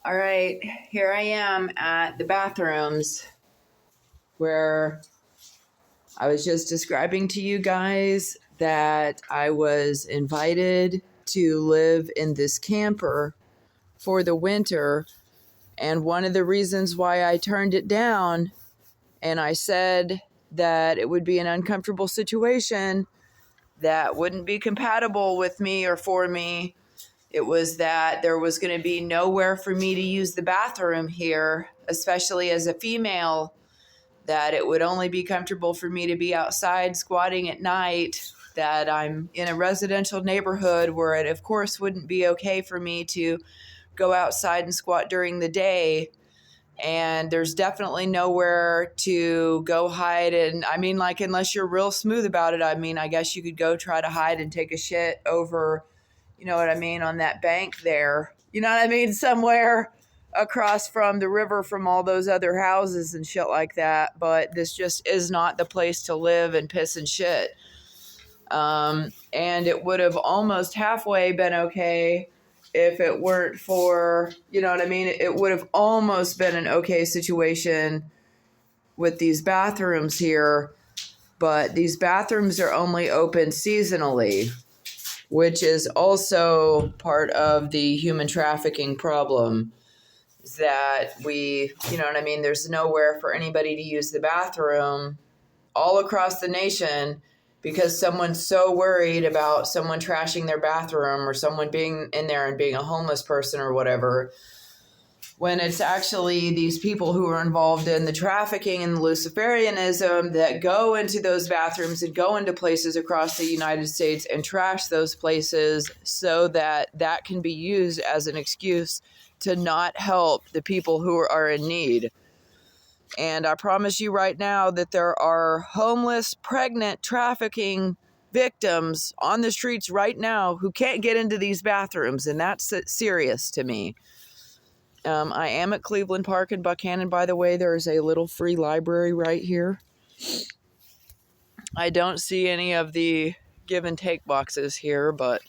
All right, here I am at the bathrooms where I was just describing to you guys that I was invited to live in this camper for the winter. And one of the reasons why I turned it down and I said that it would be an uncomfortable situation that wouldn't be compatible with me or for me, it was that there was going to be nowhere for me to use the bathroom here, especially as a female, that it would only be comfortable for me to be outside squatting at night, that I'm in a residential neighborhood where it, of course, wouldn't be okay for me to go outside and squat during the day. And there's definitely nowhere to go hide. And I mean, like, unless you're real smooth about it, I mean, I guess you could go try to hide and take a shit over, you know what I mean, on that bank there. You know what I mean? Somewhere across from the river from all those other houses and shit like that. But this just is not the place to live and piss and shit. And it would have almost halfway been okay if it weren't for, you know what I mean? It would have almost been an okay situation with these bathrooms here, but these bathrooms are only open seasonally, which is also part of the human trafficking problem, that we, you know what I mean? There's nowhere for anybody to use the bathroom all across the nation because someone's so worried about someone trashing their bathroom or someone being in there and being a homeless person or whatever, when it's actually these people who are involved in the trafficking and the Luciferianism that go into those bathrooms and go into places across the United States and trash those places so that that can be used as an excuse to not help the people who are in need. And I promise you right now that there are homeless, pregnant, trafficking victims on the streets right now who can't get into these bathrooms, and that's serious to me. I am at Cleveland Park in Buchanan, by the way. There is a little free library right here. I don't see any of the give and take boxes here, but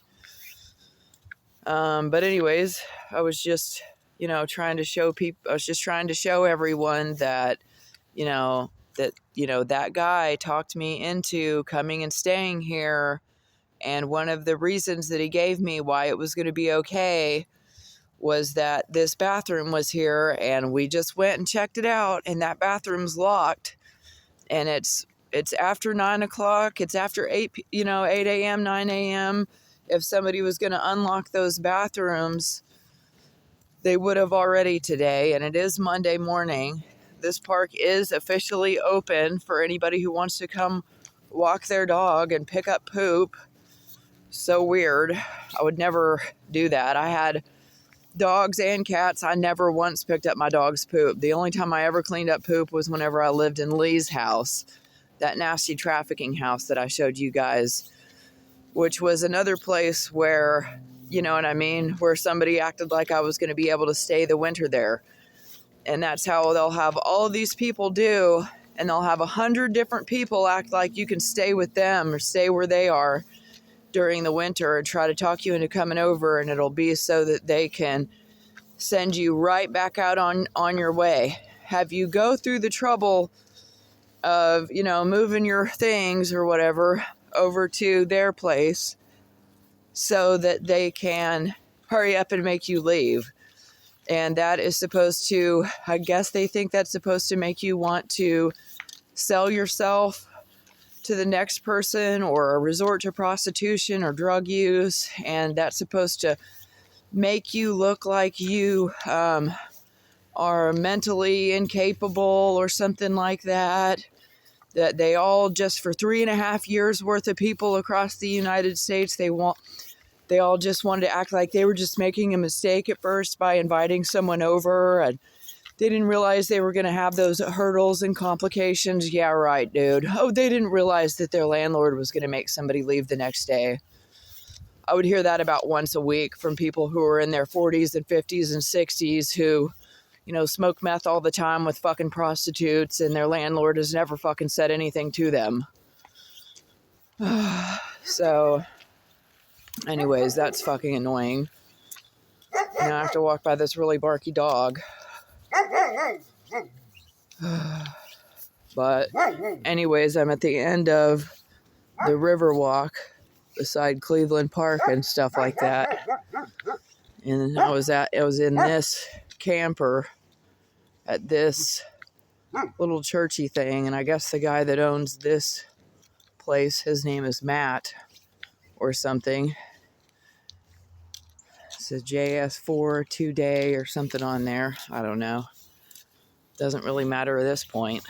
anyways, I was just, trying to show people, I was just trying to show everyone that, that guy talked me into coming and staying here. And one of the reasons that he gave me why it was going to be okay was that this bathroom was here, and we just went and checked it out, and that bathroom's locked, and it's after 9 o'clock. It's after 8 a.m., 9 a.m. If somebody was going to unlock those bathrooms, they would have already today, and it is Monday morning. This park is officially open for anybody who wants to come walk their dog and pick up poop. So weird. I would never do that. I had dogs and cats. I never once picked up my dog's poop. The only time I ever cleaned up poop was whenever I lived in Lee's house, that nasty trafficking house that I showed you guys, which was another place where, you know what I mean, where somebody acted like I was going to be able to stay the winter there. And that's how they'll have all of these people do, and they'll have 100 different people act like you can stay with them or stay where they are during the winter and try to talk you into coming over, and it'll be so that they can send you right back out on your way. Have you go through the trouble of, moving your things or whatever over to their place so that they can hurry up and make you leave. And that is supposed to, I guess they think that's supposed to make you want to sell yourself to the next person or resort to prostitution or drug use. And that's supposed to make you look like you are mentally incapable or something like that. That they all, just for 3.5 years worth of people across the United States, they all just wanted to act like they were just making a mistake at first by inviting someone over, and they didn't realize they were going to have those hurdles and complications. Yeah, right, dude. Oh, they didn't realize that their landlord was going to make somebody leave the next day. I would hear that about once a week from people who are in their 40s and 50s and 60s who, smoke meth all the time with fucking prostitutes, and their landlord has never fucking said anything to them. So, anyways, that's fucking annoying. Now I have to walk by this really barky dog. But anyways, I'm at the end of the river walk beside Cleveland Park and stuff like that. And I was in this camper at this little churchy thing, and I guess the guy that owns this place, his name is Matt or something. It says JS4 2-day or something on there. I don't know. Doesn't really matter at this point.